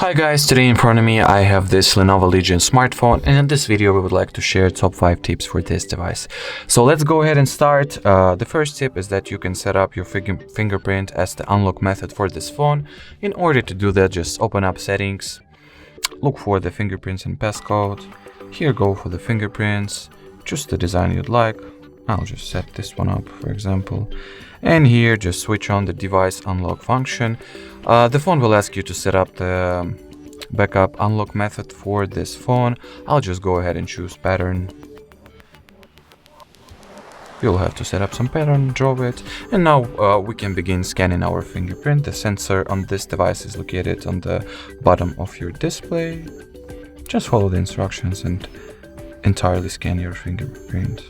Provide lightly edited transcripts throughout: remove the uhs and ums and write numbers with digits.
Hi guys, today in front of me I have this Lenovo Legion smartphone, and in this video we would like to share top 5 tips for this device. So let's go ahead and start. The first tip is that you can set up your fingerprint as the unlock method for this phone. In order to do that, just open up settings, look for the fingerprints and passcode. Here go for the fingerprints, choose the design you'd like. I'll just set this one up, for example. And here just switch on the device unlock function. The phone will ask you to set up the backup unlock method for this phone. I'll just go ahead and choose pattern. You'll have to set up some pattern, draw it, and now we can begin scanning our fingerprint. The sensor on this device is located on the bottom of your display. Just follow the instructions and entirely scan your fingerprint.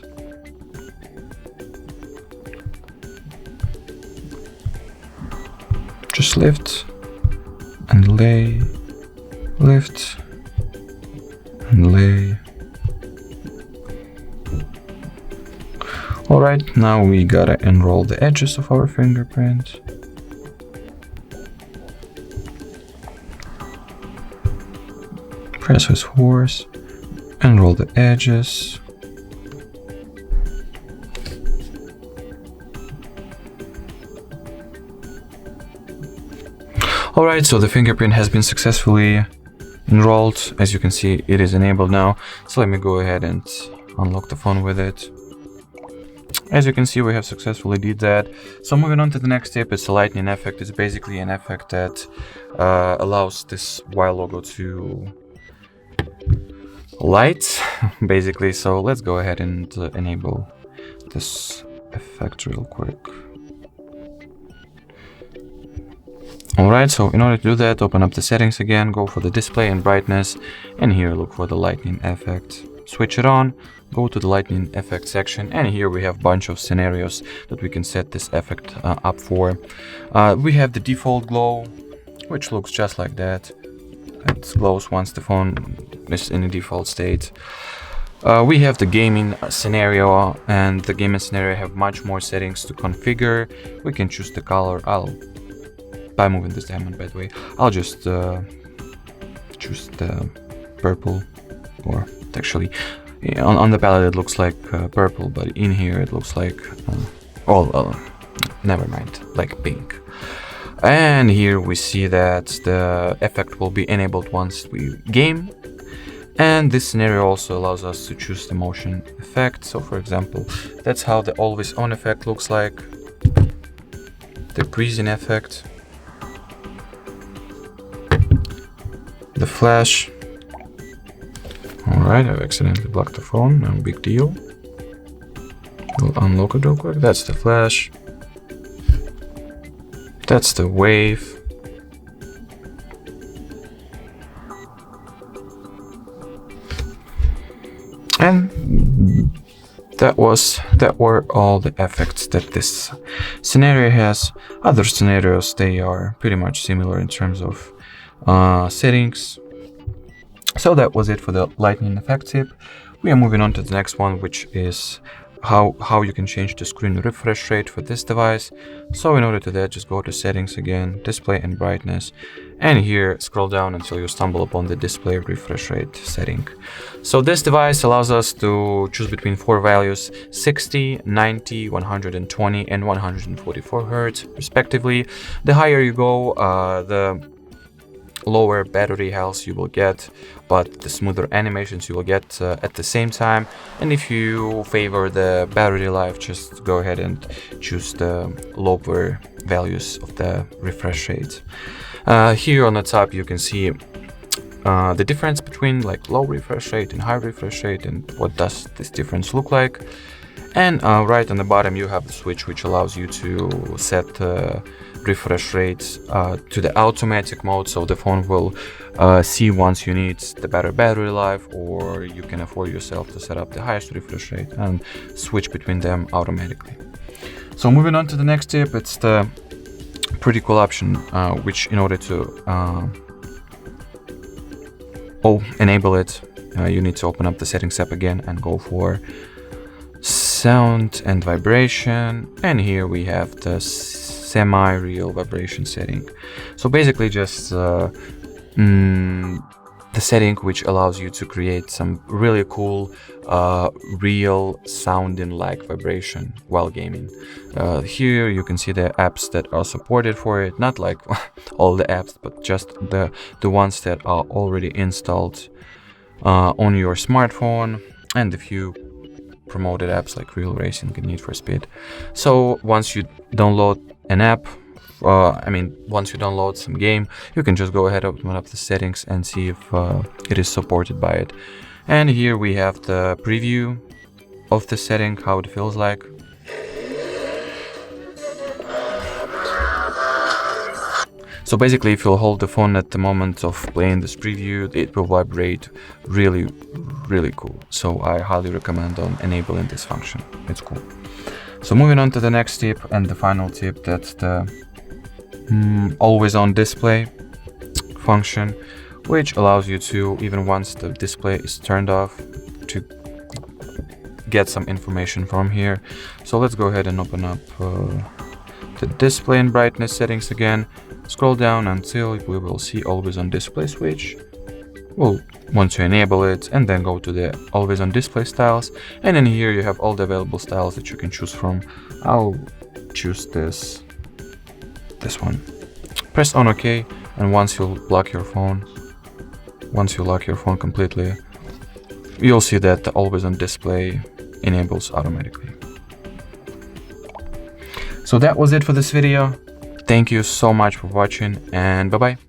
Just lift and lay, lift and lay. Alright, now we gotta enroll the edges of our fingerprint. Press with force, enroll the edges. Alright, so the fingerprint has been successfully enrolled. As you can see, it is enabled now. So let me go ahead and unlock the phone with it. As you can see, we have successfully did that. So moving on to the next step, it's a lightning effect. It's basically an effect that allows this Y logo to light, basically. So let's go ahead and enable this effect real quick. Alright, so in order to do that, open up the settings again, go for the display and brightness, and here look for the lightning effect. Switch it on, go to the lightning effect section, and here we have a bunch of scenarios that we can set this effect up for. We have the default glow, which looks just like that. It glows once the phone is in a default state. We have the gaming scenario, and the gaming scenario have much more settings to configure. We can choose the color. By moving this diamond, by the way, I'll just choose the purple, or actually on the palette it looks like purple, but in here it looks like never mind, like pink. And here we see that the effect will be enabled once we game, and this scenario also allows us to choose the motion effect. So for example, that's how the always on effect looks like, the freezing effect, the flash. Alright, I've accidentally blocked the phone, no big deal. We'll unlock it real quick. That's the flash. That's the wave. And that were all the effects that this scenario has. Other scenarios, they are pretty much similar in terms of settings. So that was it for the lightning effect tip. We are moving on to the next one, which is how you can change the screen refresh rate for this device. So in order to that, just go to settings again, display and brightness, and here scroll down until you stumble upon the display refresh rate setting. So this device allows us to choose between 4 values: 60, 90, 120 and 144 Hz respectively. The higher you go, the lower battery health you will get, but the smoother animations you will get at the same time. And if you favor the battery life, just go ahead and choose the lower values of the refresh rate. Here on the top you can see the difference between like low refresh rate and high refresh rate, and what does this difference look like. And right on the bottom you have the switch which allows you to set refresh rates to the automatic mode, so the phone will see once you need the better battery life, or you can afford yourself to set up the highest refresh rate and switch between them automatically. So moving on to the next tip, it's the pretty cool option which in order to enable it, you need to open up the settings app again and go for sound and vibration, and here we have the semi-real vibration setting. So basically just the setting which allows you to create some really cool real sounding like vibration while gaming. Here you can see the apps that are supported for it, not like all the apps, but just the ones that are already installed on your smartphone, and a few promoted apps like Real Racing and Need for Speed. So once you download an app, once you download some game, you can just go ahead, open up the settings and see if it is supported by it. And here we have the preview of the setting, how it feels like. So basically, if you'll hold the phone at the moment of playing this preview, it will vibrate really, really cool. So I highly recommend on enabling this function. It's cool. So moving on to the next tip and the final tip, that's the always on display function, which allows you to, even once the display is turned off, to get some information from here. So let's go ahead and open up the display and brightness settings again. Scroll down until we will see always on display switch. Well, once you enable it, and then go to the always on display styles, and in here you have all the available styles that you can choose from. I'll choose this one. Press on OK, and once you lock your phone completely, you'll see that the always on display enables automatically. So that was it for this video. Thank you so much for watching, and bye bye.